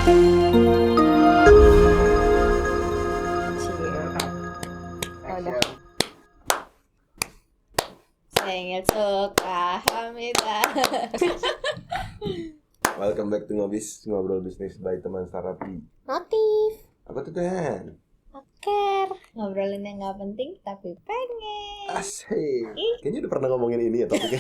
Sengit suka Hamida. Welcome back to Ngobis, ngobrol bisnis by teman Sarapi. Notif. Apa tuh Dan? Oker. Ngobrolin yang gak penting tapi pengen. Asik. Kayaknya udah pernah ngomongin ini ya topiknya.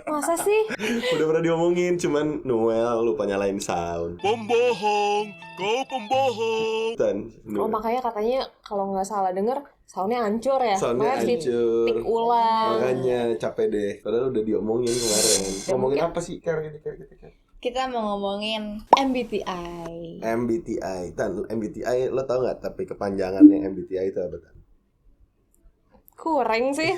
Masa sih? Udah pernah diomongin, cuman Noel lupa nyalain sound. Pembohong, kau pembohong. Dan Oh makanya katanya kalau nggak salah denger soundnya hancur ya. soundnya Makanya hancur. ditik ulang. Makanya capek deh. Padahal udah diomongin kemarin. Ngomongin apa sih Ker? Kita mau ngomongin MBTI. MBTI. Dan MBTI lo tau nggak? Tapi kepanjangannya MBTI itu apa? Tan? Kurang sih.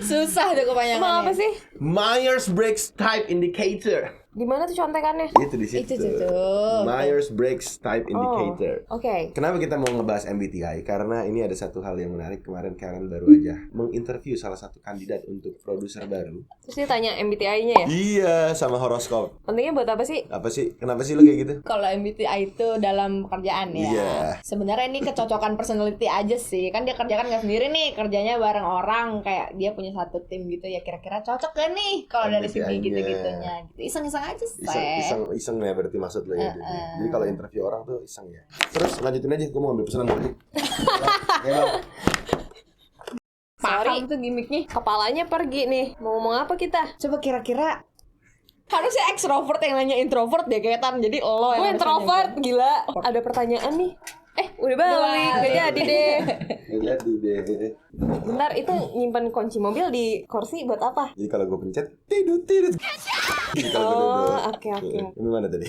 Susah tuh kepanjangannya. Emang apa sih? Myers-Briggs Type Indicator. Di mana tuh contekannya? Itu di situ. Itu tuh. Myers-Briggs Type Indicator. Oke. Kenapa kita mau ngebahas MBTI? Karena ini ada satu hal yang menarik. Kemarin Karen baru aja menginterview salah satu kandidat untuk produser baru. Terus dia tanya MBTI-nya ya? Iya, sama horoskop. Pentingnya buat apa sih? Apa sih? Kenapa sih lo kayak gitu? Kalau MBTI itu dalam pekerjaan ya. Iya. Sebenarnya ini kecocokan personality aja sih. Kan dia kerjakan nggak sendiri nih, kerjanya bareng orang. Kayak dia punya satu tim gitu ya. Kira-kira cocok gak nih kalau dari segi MBTI-nya. gitu-gitunya. Iseng-iseng aja sih. Iseng ya berarti maksud lo ya. Jadi kalau interview orang tuh iseng ya. Terus lanjutin aja, gue mau ambil pesanan lagi. Ya, Paham tuh gimmicknya. Kepalanya pergi nih. Mau ngomong apa kita? Coba kira-kira harusnya extrovert yang nanya introvert deh kayak Tan. Jadi lo yang Gue harusnya introvert, nanya. gila. Ada pertanyaan nih. Udah balik. Gak jadi deh. jadi deh. Bentar, itu nyimpen kunci mobil di kursi buat apa? Jadi kalau gue pencet tidur. Jadi kalau gue Oh, duduk. oke. Ini mana tadi?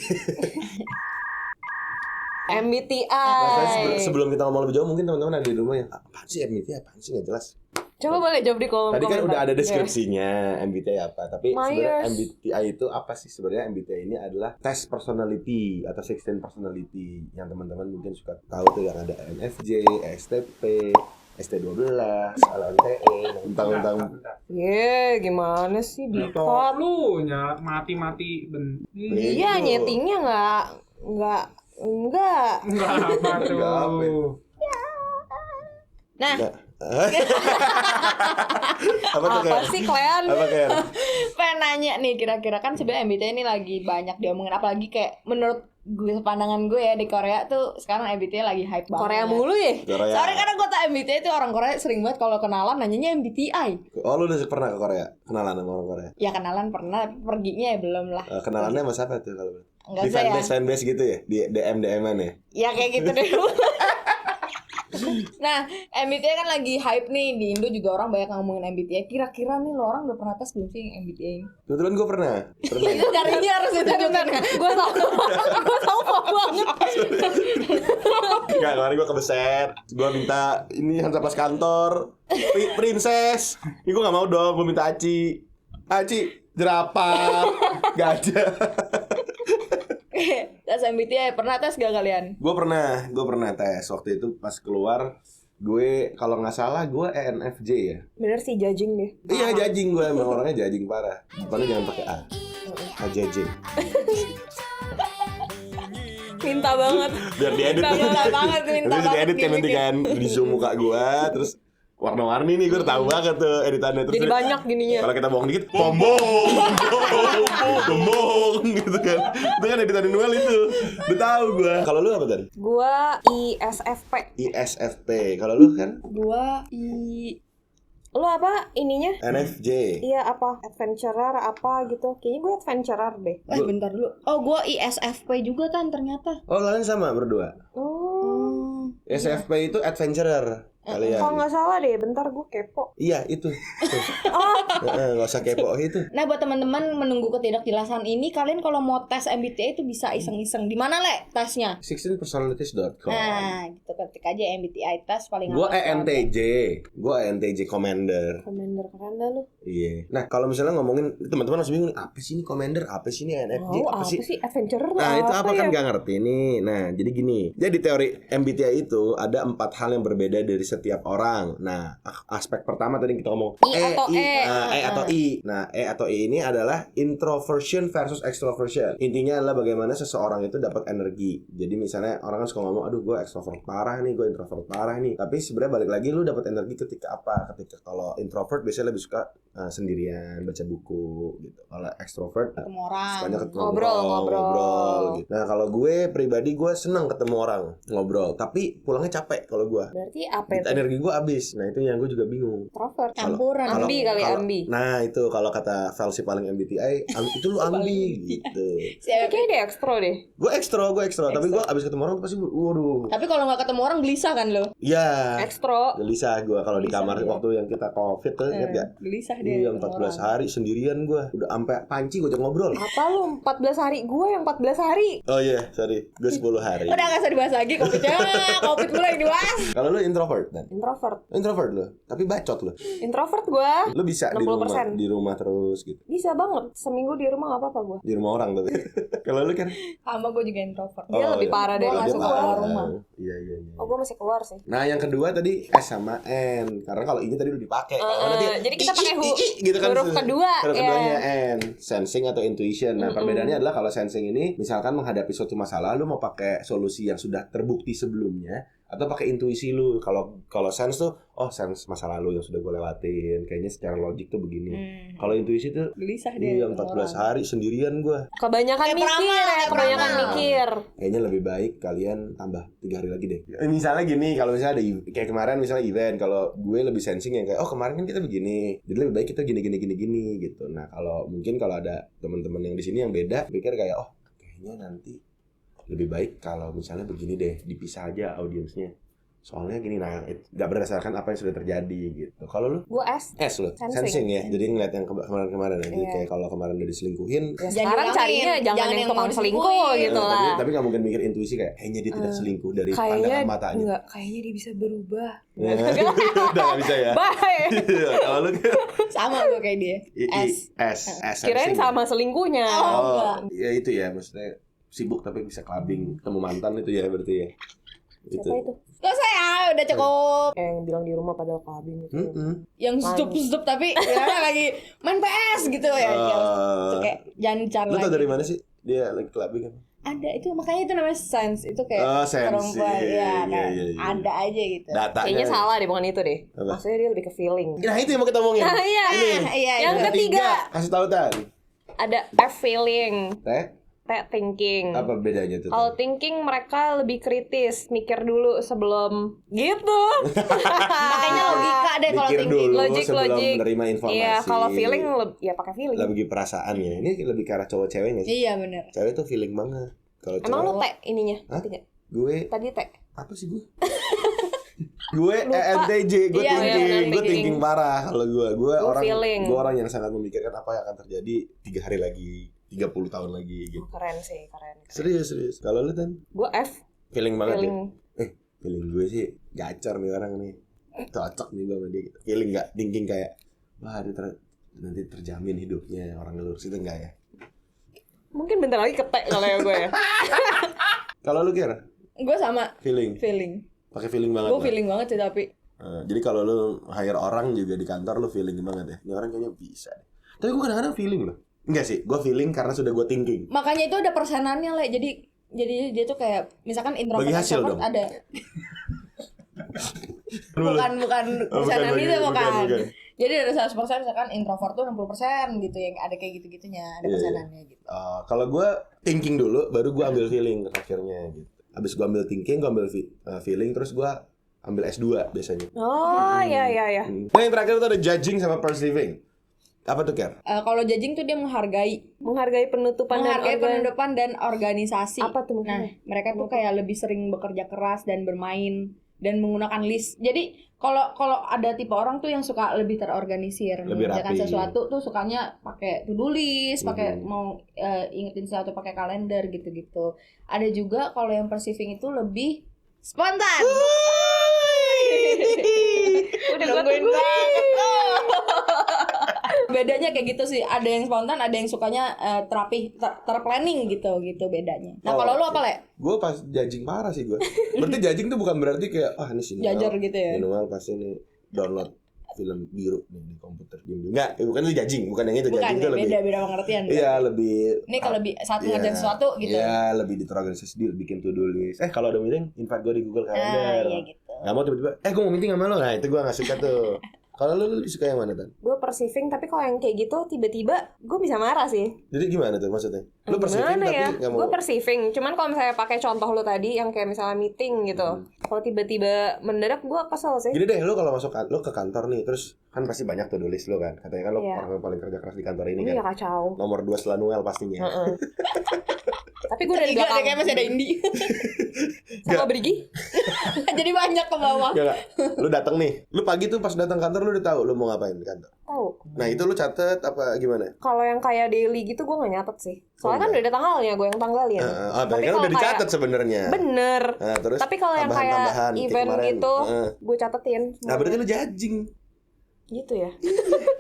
MBTI. Nah, sebelum kita ngomong lebih jauh, mungkin teman-teman ada di rumah yang apaan sih MBTI? Apaan sih nggak jelas? Coba boleh jawab di kolom Tadi kan komentar. udah ada deskripsinya MBTI apa, tapi sebenarnya Myers. MBTI itu apa sih? Sebenarnya MBTI ini adalah tes personality atau 16 personality yang teman-teman mungkin suka tahu tuh, yang ada NFJ, ESTP, ST12, LNTE, tentang Gimana sih di Kok lu mati-mati Iya, nyetingnya enggak Enggak apa tuh. Enggak apa. Nah, apa tuh apa sih Klean? Apa kayak? pengen nanya nih kira-kira kan sebenarnya MBTI ini lagi banyak diomongin, apalagi kayak menurut gue, pandangan gue ya, di Korea tuh sekarang MBTI lagi hype banget. Korea mulu ya? Korea. Soalnya karena gue tau MBTI itu orang Korea sering banget kalau kenalan nanyanya MBTI. Oh, lu udah pernah ke Korea? Kenalan sama orang Korea? Ya kenalan pernah, perginya ya belum lah. Kenalannya sama siapa tuh kalau? Enggak Di usah ya. fanbase gitu ya? Di DM-an ya? Ya kayak gitu deh. Nah, MBTI kan lagi hype nih, di Indo juga orang banyak ngomongin MBTI. Kira-kira nih lo orang udah pernah tes belum sih yang MBTI ini? Kebetulan gue pernah. Carinya harus ditunjukin. Gue tahu banget. Enggak, kemarin gue kebeset. Gue minta ini Hansa pas kantor. Princess. Ini gue gak mau dong, gue minta Aci, jerapah, gajah. Tes MBTI, pernah tes gak kalian? Gue pernah tes. Waktu itu pas keluar, gue kalau nggak salah gue ENFJ ya. Bener sih judging deh. Iya, judging gue, emang orangnya judging parah. Depannya jangan pakai A. AJJ. Minta banget. Biar diedit. Minta banget. Terus diedit kan nanti kan di zoom muka gue, terus warna-warni nih, gue udah tahu banget tuh editannya. Terus Jadi banyak gininya. kalau kita bohong dikit, bohong gitu kan. Itu kan editan Noel itu. Udah tahu gue. Kalau lu apa tadi? Gua ISFP. ISFP. Kalau lu kan Gua Lu apa ininya? NFJ. Iya apa? Adventurer apa gitu. Kayaknya gue adventurer deh. bentar dulu. Oh, gua ISFP juga Tan ternyata. Oh, kalian sama berdua. Oh. ISFP itu adventurer. Kalian. Kalau nggak salah deh, bentar gue kepo. Iya, itu. Nggak usah kepo itu. Nah, buat teman-teman menunggu ketidakjelasan ini, kalian kalau mau tes MBTI itu bisa iseng-iseng. Di mana Le tesnya? 16personalities.com. Nah, gitu, ketik aja MBTI tes paling Gua atas. ENTJ Commander. Commander keren dah lu. Iya. Nah, kalau misalnya ngomongin, teman-teman masih bingung nih, apa sih ini Commander, apa sih ini ENFJ, Oh, apa sih? adventurer? Nah, itu apa ya? kan nggak ngerti nih. Nah, jadi gini. Jadi teori MBTI itu ada 4 hal yang berbeda dari setiap setiap orang. Nah, aspek pertama tadi kita ngomong I atau E. atau I. Nah, E atau I ini adalah introversion versus extroversion. Intinya adalah bagaimana seseorang itu dapat energi. Jadi misalnya orang kan suka ngomong, aduh gue extrovert parah nih, gue introvert parah nih. Tapi sebenarnya balik lagi lu dapat energi ketika apa? Ketika kalau introvert biasanya lebih suka sendirian baca buku gitu. Kalau extrovert Ketemu orang. sukanya ketemu Ngobrol. gitu. Nah, kalau gue pribadi gue senang ketemu orang, ngobrol. Tapi pulangnya capek kalau gue. Berarti apa itu? Energi gue habis. Nah, itu yang gue juga bingung. Introvert. Campuran. Ambi kali, ambi. Nah, itu kalau kata versi paling MBTI, itu lu ambi gitu. Kayaknya dia ekstro deh. Gue ekstra. Tapi gue abis ketemu orang pasti waduh. Tapi kalau nggak ketemu orang gelisah kan lo? Ya. Ekstro. Gelisah gue kalau di Gelisah kamar dia. waktu yang kita covid tuh, ingat gak? Gelisah dia. Iya, ketemu 14 orang. hari sendirian gue. Udah sampai panci gue ngobrol. Apa lu 14 hari? Gue yang 14 hari. Oh iya, sorry. Gue 10 hari. Udah nggak usah dibahas lagi covidnya. Covid gue lagi dibahas. Kalau lu introvert kan? Introvert. Introvert lu. Tapi bacot lu. Introvert gue. Lu bisa 60%. di rumah terus gitu. Bisa banget. Seminggu di rumah gak apa-apa gue. Di rumah orang tapi. Kalau lu kan Sama gue juga introvert. Dia lebih parah dari Gua nggak dia suka parah. keluar rumah. Iya. Oh, gue masih keluar sih. Nah, yang kedua tadi S sama N. Karena kalau ini tadi udah dipakai. Kalau nanti jadi kita pakai gitu kan. huruf kedua, Huruf ya. keduanya N, sensing atau intuition. Nah, perbedaannya adalah kalau sensing ini misalkan menghadapi suatu masalah lu mau pakai solusi yang sudah terbukti sebelumnya atau pakai intuisi lu. Kalau sense tuh sense masa lalu yang sudah gue lewatin. Kayaknya secara logik tuh begini. Kalau intuisi tuh Gelisah dia. iya, ketemu 14 orang. hari sendirian gue. Kebanyakan Kayak mikir peramal, ya. kayak Kebanyakan peramal. mikir. Kayaknya lebih baik kalian tambah 3 hari lagi deh. Misalnya gini, kalau misalnya ada kayak kemarin misalnya event, kalau gue lebih sensing yang kayak kemarin kan kita begini, jadi lebih baik kita gini gitu. Nah, kalau mungkin kalau ada teman-teman yang di sini yang beda, pikir kayak kayaknya nanti lebih baik kalau misalnya begini deh, dipisah aja audiensnya. Soalnya gini, nah nggak berdasarkan apa yang sudah terjadi gitu. Kalau lu Gue S. lu sensing ya, jadi ngeliat yang kemarin-kemarin ya. Jadi Iya. kayak kalau kemarin udah diselingkuhin, Ya, Jangan sekarang diulangin. carinya jangan yang tukang mau selingkuh diselingkuhin. gitu tapi lah. tapi nggak mungkin mikir intuisi kayak kayaknya dia tidak selingkuh dari Kayaknya pandangan matanya. enggak, kayaknya dia bisa berubah. Ya. Udah gak bisa ya. Bye. Iya, kalau lu Sama gue kayak dia. S. Kirain sensing. sama selingkuhnya. Oh, Ya itu ya, maksudnya sibuk tapi bisa clubbing, ketemu mantan itu ya berarti ya. Siapa itu? Gak usah ya, udah cukup. Yang bilang di rumah pada clubbing gitu. Yang stup tapi ya lagi main PS gitu ya. Itu kayak jangan cari Lu tau lagi. dari mana sih dia lagi clubbing kan? Ada itu, makanya itu namanya sense. Itu kayak Sense. perempuan ya, kayak Iya. ada aja gitu. Datanya. Kayaknya salah deh, bukan itu deh. Apa? Maksudnya dia lebih ke feeling. Nah itu yang mau kita omongin. Nah, iya. Iya, Yang iya. ketiga Kasih tahu Tan. ada F feeling, T thinking. Apa bedanya tuh? Kalau thinking mereka lebih kritis, mikir dulu sebelum gitu. Makanya logika deh kalau Mikir tinggi. dulu Logik, sebelum logik. menerima informasi. Iya, kalau feeling ya pakai feeling. lebih perasaan ya. Ini lebih ke arah cowok cewek nggak sih? Iya benar. Cewek tuh feeling banget. Kalau Emang lu cowok, T ininya? Hah? Tidak. gue Tadi T. apa sih gue? Gue Lupa. ENTJ, gue Iya, thinking, benar, gue thinking. thinking parah kalau gue Gue orang feeling. gue orang yang sangat memikirkan apa yang akan terjadi 3 hari lagi, 30 tahun lagi gitu. Keren sih, keren. Serius. Kalau lu kan Gue F feeling banget feeling. ya. Feeling gue sih gacor nih orang nih. Cocok nih gue sama dia gitu. Feeling enggak thinking kayak wah dia nanti terjamin hidupnya orang lurus itu enggak ya. Mungkin bentar lagi ketek kalau ya gue ya. Kalau lu kira Gue sama feeling. Pakai feeling banget. Gue lah. feeling banget sih tapi. Jadi kalau lu hire orang juga di kantor lu feeling banget ya. Ini orang kayaknya bisa. Tapi gue kadang-kadang feeling loh. Enggak sih, gue feeling karena sudah gue thinking. Makanya itu ada persenannya lah. Jadi dia tuh kayak misalkan introvert Bagi hasil extrovert dong. ada. bukan persenan itu bukan. Jadi dari 100% misalkan introvert tuh 60% gitu yang ada kayak gitu-gitunya, ada Iya, persenannya gitu. Kalau gue thinking dulu, baru gue ambil feeling akhirnya gitu. Abis gue ambil thinking, gue ambil feeling, terus gue ambil S2 biasanya. Oh, ya. Nah yang terakhir tuh ada judging sama perceiving. Apa tuh Ker? Kalau judging tuh dia menghargai Menghargai penutupan dan organisasi. Apa tuh Nah, maksudnya? mereka tuh kayak lebih sering bekerja keras dan bermain dan menggunakan list. Jadi kalau ada tipe orang tuh yang suka lebih terorganisir, Lebih mengerjakan rapi. sesuatu tuh sukanya pakai to-do list, pakai mau ingetin sesuatu pakai kalender gitu-gitu. Ada juga kalau yang perceiving itu lebih spontan. Udah gue Nungguin tungguin. banget. Bedanya kayak gitu sih. Ada yang spontan, ada yang sukanya terplanning gitu bedanya. Nah, kalau lu apa, Le? Gue pas judging parah sih gue. Berarti judging tuh bukan berarti kayak ini sini. Jajar gitu ya. Minimal pasti nih download film biru nih di komputer. Enggak, bukan itu judging, bukan yang itu. Bukan, judging itu lebih beda pengertian. Iya, lebih Ini kalau lebih saat ngerjain sesuatu gitu. Iya, lebih terorganisasi, bikin to do list. Kalau ada meeting, invite gue di Google Calendar. Iya gitu. Gak mau tiba-tiba, gue mau meeting sama lo. Nah, itu gue gak suka tuh. Kalau lu suka yang mana, Tan? Gue perceiving, tapi kalau yang kayak gitu tiba-tiba gue bisa marah sih. Jadi gimana tuh maksudnya? Lu perceiving tapi ya? gak mau. Gue perceiving, cuman kalau misalnya pakai contoh lu tadi yang kayak misalnya meeting gitu, kalau tiba-tiba mendadak gue kesel sih. Gini deh, lu kalau lu ke kantor nih, terus kan pasti banyak tuh tulis lu kan. Katanya kan lu Iya. orang yang paling kerja keras di kantor ini Iya kan. kacau. Nomor 2 setelah Noel pastinya. Tapi gue dari Tiga deh, belakang. kayak masih ada Indi. Sama Brigi. Jadi banyak ke bawah. Enggak. Lu datang nih. Lu pagi tuh pas datang kantor lu udah tahu lu mau ngapain di kantor. Tahu. Nah, itu lu catet apa gimana? Kalau yang kayak daily gitu gue nggak nyatet sih. Soalnya kan udah ada tanggalnya, gue yang tanggalin. Tapi kan udah dicatat sebenarnya. Bener. Nah, terus Tapi kalau yang kayak tambahan-tambahan, kayak event kemarin. gitu, gue catetin. Nah, berarti lu judging. Gitu ya.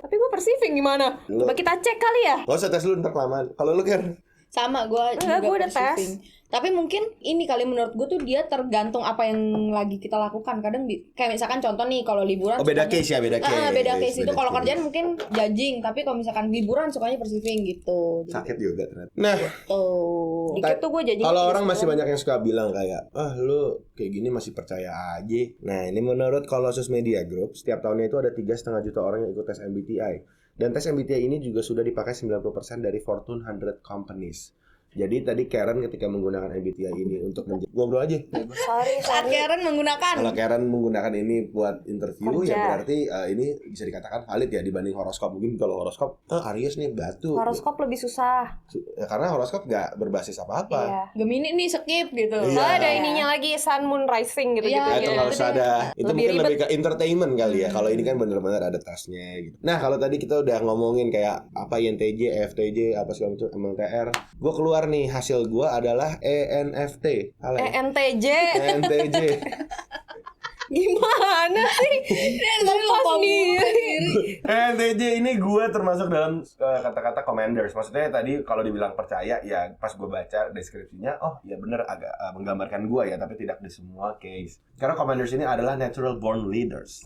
Tapi gue perceiving gimana? Lu- Coba kita cek kali ya. Gak usah tes lu ntar kelamaan. Kalau lu kan Sama gue Enggak, juga gue udah perceiving. Tapi mungkin ini kali menurut gue tuh dia tergantung apa yang lagi kita lakukan. Kadang kayak misalkan contoh nih kalau liburan beda sukanya- case ya, beda case. Beda case itu Beda kalau case. kerjaan mungkin judging, tapi kalau misalkan liburan sukanya perceiving gitu. Jadi sakit juga ternyata. Nah, tuh. Dikit tuh gue jadi. kalau orang masih banyak yang suka bilang kayak, lu kayak gini masih percaya aja. Nah, ini menurut Colossus Media Group, setiap tahunnya itu ada 3,5 juta orang yang ikut tes MBTI. Dan tes MBTI ini juga sudah dipakai 90% dari Fortune 100 companies. Jadi tadi Karen ketika menggunakan MBTI ini untuk ngobrol aja. Saat Karen menggunakan. Kalau Karen menggunakan ini buat interview Kerja. ya berarti ini bisa dikatakan valid ya dibanding horoskop. Mungkin kalau horoskop, Aries nih batu. Horoskop lebih susah. Ya, karena horoskop nggak berbasis apa-apa. Iya. Gemini nih skip gitu. Iya. Soalnya ada ininya lagi Sun Moon Rising gitu-gitu. Iya, Nah, itu nggak usah ada. Itu Lebih mungkin ribet. lebih ke entertainment kali ya. Kalau ini kan benar-benar ada tasnya gitu. Nah, kalau tadi kita udah ngomongin kayak apa INTJ, EFTJ, apa segala macam MLTR. Gue keluar nih hasil gue adalah ENFT. ENTJ. ENTJ. Gimana sih? Lepas sendiri. ENTJ ini gue termasuk dalam kata-kata commanders. Maksudnya tadi kalau dibilang percaya ya pas gue baca deskripsinya, ya bener agak menggambarkan gue ya, tapi tidak di semua case. Karena commanders ini adalah natural born leaders.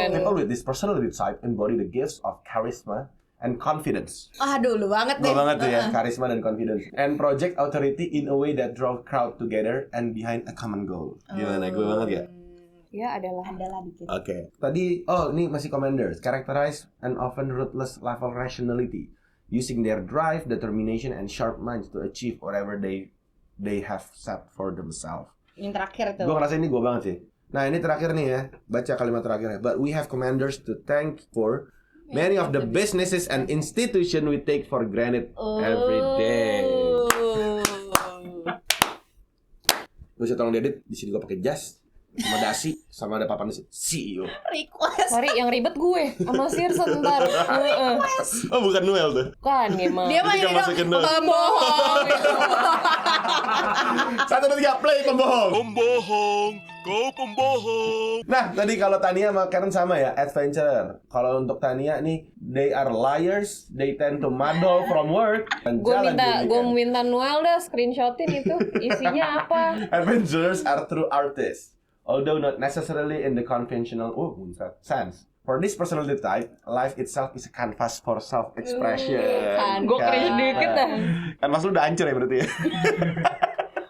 People with this personality type embody the gifts of charisma and confidence. Aduh, lu banget deh. Gue banget tuh ya, charisma dan confidence. And project authority in a way that draw crowd together and behind a common goal. Gimana, gue banget ya? Ya adalah. Dikit. Oke. Tadi, ini masih commanders. Characterize and often ruthless level rationality. Using their drive, determination, and sharp minds to achieve whatever they have set for themselves. Yang terakhir tuh. Gue ngerasa ini gue banget sih. Nah, ini terakhir nih ya. Baca kalimat terakhirnya. But we have commanders to thank for many of the businesses and institutions we take for granted every day. Gue bisa tolong diedit. Di sini gue pakai jas sama dasi sama ada papan CEO. Request. Sorry, yang ribet gue sama Sirsen ntar. Oh, bukan Noel tuh. Kan emang. Dia mah Ketika ini masukin dong, dulu. pembohong gitu. 1, 2, 3, play pembohong. Pembohong, kau pembohong. Nah, tadi kalau Tania sama Karen sama ya, adventure. Kalau untuk Tania nih, they are liars, they tend to muddle from work. Dan Gue jalan di gue weekend. minta Noel dah screenshotin itu isinya apa. Adventurers are true artists, although not necessarily in the conventional sense. For this personality type, life itself is a canvas for self-expression. Gue cringe dikit dah. Canvas lu udah hancur ya berarti ya?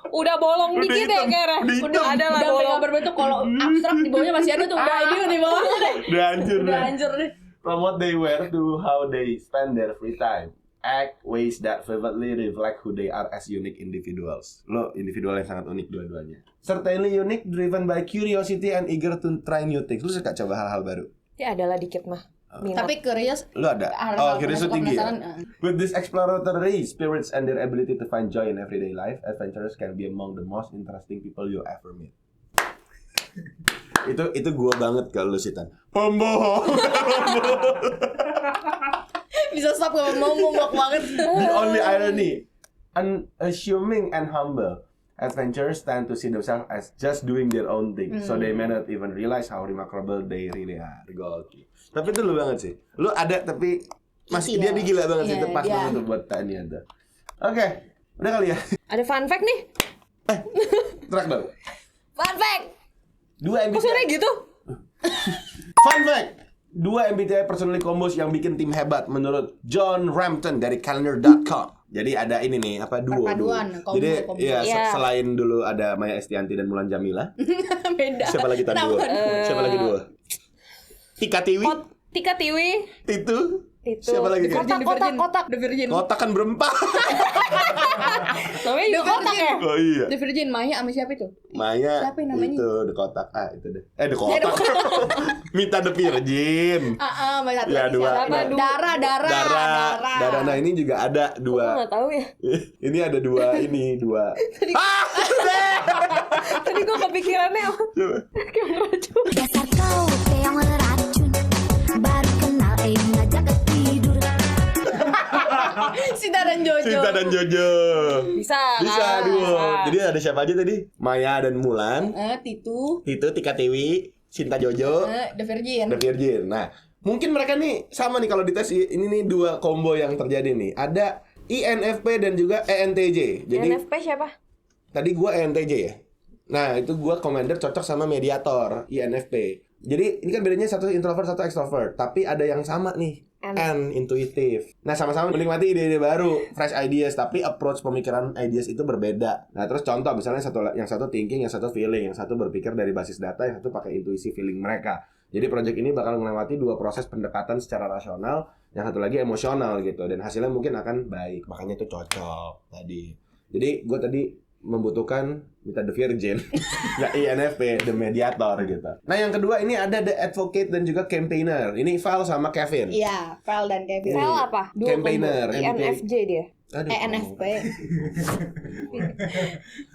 Udah bolong Udah dikit ya hitam, Kera. udah hitam. Udah ada lah Udah bolong. nggak berbentuk, kalau abstrak di bawahnya masih ada tuh. Udah ideal di bawahnya deh. Udah hancur Udah deh. hancur deh. From what they wear to how they spend their free time, act ways that vividly reflect who they are as unique individuals. Lo individual yang sangat unik dua-duanya. Certainly unique, driven by curiosity and eager to try new things. Lu suka coba hal-hal baru? Ya adalah dikit mah. Minat. Tapi curious. Lu ada? Hal-hal Curious suka tinggi ya? penasaran, With this exploratory spirits and their ability to find joy in everyday life, adventurers can be among the most interesting people you ever meet. itu gua banget kalau lu Sitan. Pembohong. Bisa stop gak mau ngomong banget. The only irony, unassuming and humble, adventurers tend to see themselves as just doing their own thing, so they may not even realize how remarkable they really are. Gokil. Tapi itu lu banget sih. Lu ada tapi masih dia gila banget sih, itu pas banget tuh buat Tania tuh. Oke, udah kali ya. Ada fun fact nih. Track dong. Fun fact. 2 Kok MBTI. suaranya gitu? Fun fact. 2 MBTI personality combos yang bikin tim hebat menurut John Rampton dari calendar.com. Jadi ada ini nih, apa duo. Perpaduan, combo, Jadi combo. ya Iya. selain dulu ada Maya Estianti dan Mulan Jamila. Beda. Siapa lagi duo? Siapa lagi duo? Tika Tiwi, Tika Tiwi. Titu. Itu. Siapa lagi? Kotak. The Virgin. Kotak kan berempat. Namanya juga kotak ya? Oh iya. The Virgin Maya sama siapa itu? Maya Siapa yang namanya? itu The Kotak. Itu deh. The Kotak. Minta The Virgin. Sama satu Ya, lagi dua. siapa? Nah. Dara. Nah ini juga ada Gue 2. gak tahu ya. Ini ada 2 ini 2. Tadi gue kepikirannya Coba. kayak ngeracun. Dasar kau yang meracun, baru kenal ngajak tidur. Sita dan Jojo. Cinta dan Jojo. Bisa Duo. Bisa. Jadi ada siapa aja tadi? Maya dan Mulan. Titu. Itu Tika Tiwi, Cinta Jojo, The Virgin. The Virgin. Nah, mungkin mereka nih sama nih kalau dites ini nih 2 combo yang terjadi nih. Ada INFP dan juga ENTJ. Jadi NFP siapa? tadi gua ENTJ ya. Nah, itu gua commander cocok sama mediator INFP. Jadi ini kan bedanya satu introvert, satu extrovert, tapi ada yang sama nih. N intuitif. Nah, sama-sama menikmati ide-ide baru, fresh ideas, tapi approach pemikiran ideas itu berbeda. Nah, terus contoh misalnya yang satu thinking, yang satu feeling, yang satu berpikir dari basis data, yang satu pakai intuisi feeling mereka. Jadi project ini bakal melewati 2 proses pendekatan secara rasional, yang satu lagi emosional gitu, dan hasilnya mungkin akan baik. Makanya itu cocok tadi. Jadi gue tadi membutuhkan minta The Virgin, nggak INFP, The Mediator gitu. Nah yang kedua ini ada The Advocate dan juga Campaigner. Ini Val sama Kevin. Iya, Val dan Kevin. Sel apa? Campaigner. INFJ dia. Aduh, ENFP.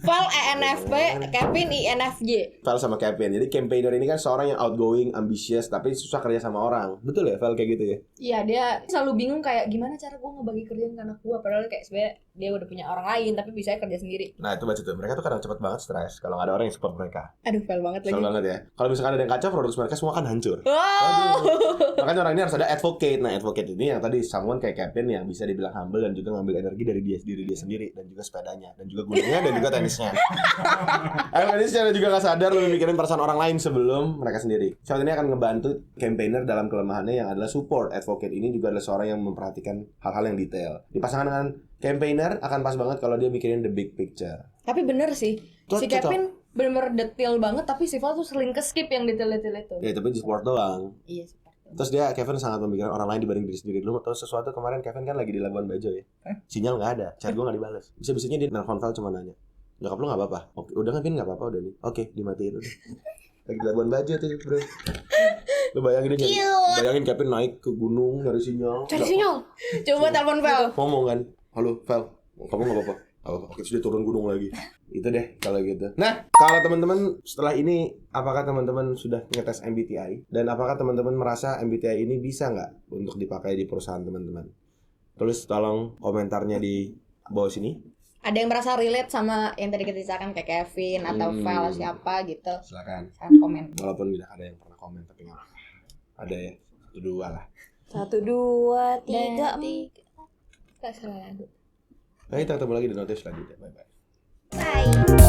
Val ENFP, Kevin INFJ. Val sama Kevin. Jadi Campaigner ini kan seorang yang outgoing, ambitious, tapi susah kerja sama orang. Betul ya Val kayak gitu ya? Iya, dia selalu bingung kayak gimana cara gue ngebagi kerjaan ke anak gue. Padahal kayak sebenarnya dia udah punya orang lain, tapi bisa kerja sendiri. Nah itu baca tuh. Mereka tuh kadang cepet banget stres kalau nggak ada orang yang support mereka. Aduh, Val banget lagi. Kesel banget ya. Kalau misalkan ada yang kacau, produk mereka semua kan hancur. Wow. Makanya orang ini harus ada advocate. Nah, advocate ini yang tadi someone kayak Kevin yang bisa dibilang humble dan juga ngambil energi dari diri dia sendiri dan juga sepedanya dan juga gunungnya dan juga tenisnya. Ini secara juga nggak sadar lebih mikirin perasaan orang lain sebelum mereka sendiri. Soal ini akan ngebantu campaigner dalam kelemahannya yang adalah support. Advocate ini juga adalah seorang yang memperhatikan hal-hal yang detail. Dipasangkan dengan campaigner akan pas banget kalau dia mikirin the big picture. Tapi bener sih, si Cocok. Kevin bener-bener detail banget, tapi si Val tuh sering ke-skip yang detail-detail itu. Ya tapi di support doang. Iya sih. Terus Kevin sangat memikirkan orang lain dibanding diri sendiri. Lu mau tahu sesuatu kemarin Kevin kan lagi di Labuan Bajo ya. Sinyal nggak ada, chat gue nggak dibalas. Bisa-bisanya dia nelfon Val cuma nanya, nyokap lu nggak apa-apa? Oke, udah kan Vin nggak apa-apa udah nih. Oke, dimatiin udah. Lagi di Labuan Bajo tuh bro. Lu bayangin dia bayangin Kevin naik ke gunung dari sinyal. Cari sinyal. Coba telepon Val. Ngomong kan, halo Val, kamu nggak apa-apa? Oh, oke, sudah turun gunung lagi. Itu deh kalau gitu. Nah, kalau teman-teman setelah ini, apakah teman-teman sudah ngetes MBTI? Dan apakah teman-teman merasa MBTI ini bisa nggak untuk dipakai di perusahaan teman-teman? Tulis tolong komentarnya di bawah sini. Ada yang merasa relate sama yang tadi kita ceritakan kayak Kevin atau Val siapa gitu? Silakan. Silahkan komen. Walaupun tidak ada yang pernah komen, tapi nggak apa-apa. Ada ya, 1-2 lah. 1, 2, 3, 4. Gak salah. Nah, kita ketemu lagi di notif selanjutnya. Bye-bye. Bye.